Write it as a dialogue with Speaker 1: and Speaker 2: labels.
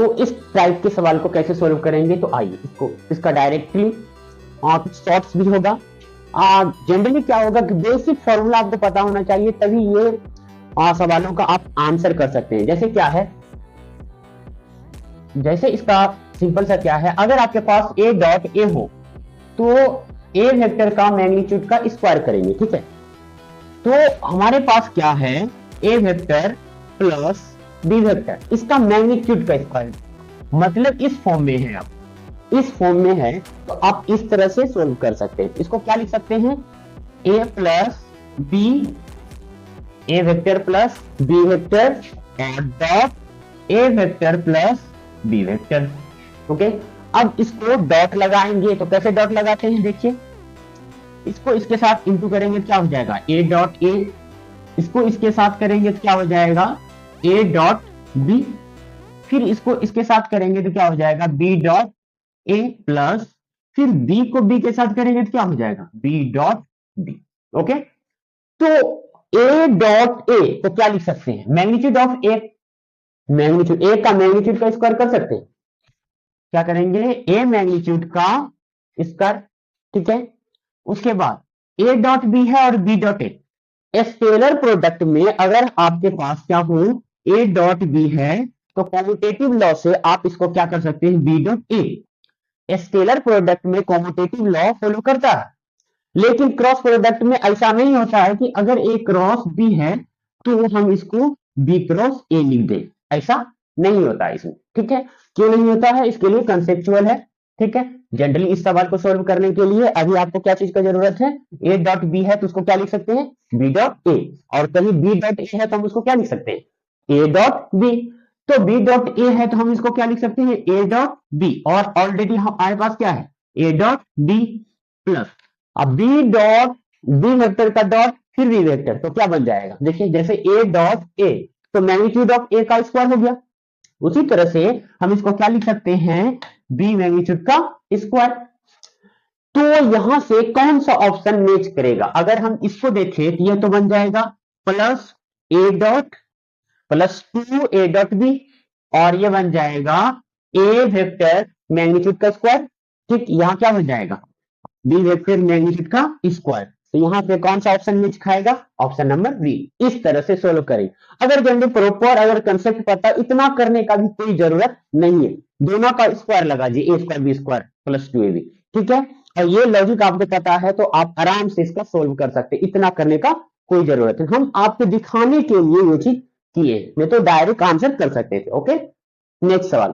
Speaker 1: तो इस टाइप के सवाल को कैसे सोल्व करेंगे, तो आइए इसका डायरेक्टली शॉर्ट्स भी होगा। जनरली क्या होगा कि बेसिक फॉर्मूला आपको पता होना चाहिए, तभी ये सवालों का आप आंसर कर सकते हैं। जैसे क्या है, जैसे इसका सिंपल सा क्या है, अगर आपके पास a डॉट a हो तो a वेक्टर का मैग्नीट्यूड का स्क्वायर करेंगे, ठीक है। तो हमारे पास क्या है, a vector plus b vector, इसका मैग्नीट्यूड का स्क्वायर, मतलब इस फॉर्म में है, आप इस फॉर्म में है तो आप इस तरह से सोल्व कर सकते हैं। इसको क्या लिख सकते हैं, a plus b, a vector plus b vector और dot a vector plus b vector. Okay, अब इसको डॉट लगाएंगे, तो कैसे डॉट लगाते हैं, देखिए इसको इसके साथ इंटू करेंगे तो क्या हो जाएगा, a डॉट a, इसको इसके साथ करेंगे तो क्या हो जाएगा, a डॉट b, फिर इसको इसके साथ करेंगे तो क्या हो जाएगा, b डॉट a प्लस, फिर b को b के साथ करेंगे तो क्या हो जाएगा, b डॉट b। ओके, तो a डॉट a तो क्या लिख सकते हैं, magnitude of a, magnitude a का मैग्नीट्यूड का स्क्वायर कर सकते हैं, क्या करेंगे, a मैग्नीट्यूड का स्क्वायर, ठीक है। उसके बाद a डॉट b है और b dot a, scalar product में अगर आपके पास क्या हो, a डॉट b है तो कॉम्यूटेटिव लॉ से आप इसको क्या कर सकते हैं, b dot a। Scalar product में कॉम्यूटेटिव लॉ फॉलो करता है, लेकिन क्रॉस प्रोडक्ट में ऐसा नहीं होता है कि अगर a क्रॉस b है तो हम इसको b क्रॉस a लिख दें, ऐसा नहीं होता है इसमें, ठीक है। क्यों नहीं होता है, इसके लिए कंसेप्चुअल है, ठीक है। जनरली इस सवाल को सोल्व करने के लिए अभी आपको क्या चीज का जरूरत है, a डॉट b है तो उसको क्या लिख सकते हैं, b डॉट a, और कहीं b डॉट a है तो हम उसको क्या लिख सकते हैं, a डॉट b। तो b डॉट a है तो हम इसको क्या लिख सकते हैं, a डॉट b, और ऑलरेडी हमारे पास क्या है, a डॉट b प्लस, अब b डॉट b वेक्टर का डॉट फिर b वेक्टर, तो क्या बन जाएगा, देखिए जैसे a डॉट a तो मैग्नीट्यूड ऑफ a का स्क्वायर हो गया, उसी तरह से हम इसको क्या लिख सकते हैं, b मैग्नीट्यूड का स्क्वायर। तो यहां से कौन सा ऑप्शन मैच करेगा, अगर हम इसको देखें तो यह तो बन जाएगा plus a dot plus 2a dot b, और ये बन जाएगा a वेक्टर मैग्नीट्यूड का स्क्वायर, ठीक। यहां क्या बन जाएगा, b वेक्टर मैग्नीट्यूड का स्क्वायर, तो यहां पे कौन सा ऑप्शन मैच खाएगा, ऑप्शन नंबर बी। इस तरह से सोल्व करें। अगर जनरली प्रॉपर अगर कंसेप्ट पता, इतना करने का भी कोई जरूरत नहीं है, दोनों का स्क्वायर लगा जी, a square b square plus 2ab, ठीक है। और ये लॉजिक आपको पता है तो आप आराम से इसका सोल्व कर सकते हैं, इतना करने का कोई जरूरत है, हम आपको दिखाने के लिए ये चीज किए, नहीं तो डायरेक्ट आंसर कर सकते थे। ओके, नेक्स्ट सवाल।